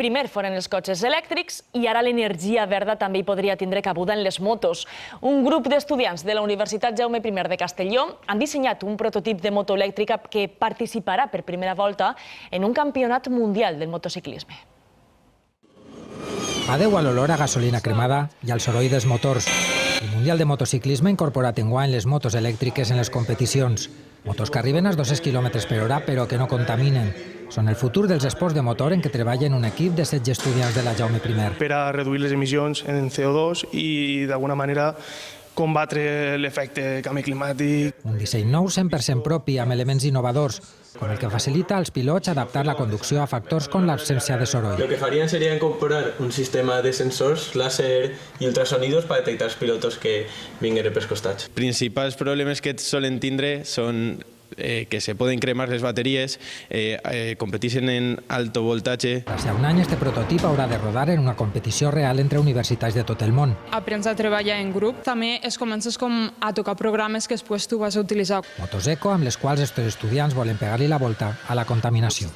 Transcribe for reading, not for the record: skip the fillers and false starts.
primer foren els cotxes elèctrics i ara l'energia verda també hi podria tindre cabuda en les motos. Un grup d'estudiants de la Universitat Jaume I de Castelló han dissenyat un prototip de moto elèctrica que participarà per primera volta en un campionat mundial del motociclisme. Adeu a l'olor a gasolina cremada i al soroll dels motors. El Mundial de Motociclisme ha incorporat enguany les motos elèctriques en les competicions. Motos que arriben als 200 km per hora però que no contaminen. Són el futur dels esports de motor en què treballen un equip de 16 estudiants de la Jaume I. Per a reduir les emissions en CO2 i d'alguna manera combatre l'efecte canvi climàtic. Un disseny nou 100% propi amb elements innovadors, com el que facilita als pilots adaptar la conducció a factors com l'absència de soroll. Lo que farían sería incorporar un sistema de sensors, láser y ultrasonidos para detectar els pilotos que vinguen per costats. Principals problemes que solen tindre són que se poden cremar les bateries, competeixen en alto voltatge. Fins a un any, este prototip haurà de rodar en una competició real entre universitats de tot el món. Aprens a treballar en grup, també es comences a tocar programes que després tu vas a utilitzar. Motos eco amb les quals els estudiants volen pegar-li la volta a la contaminació.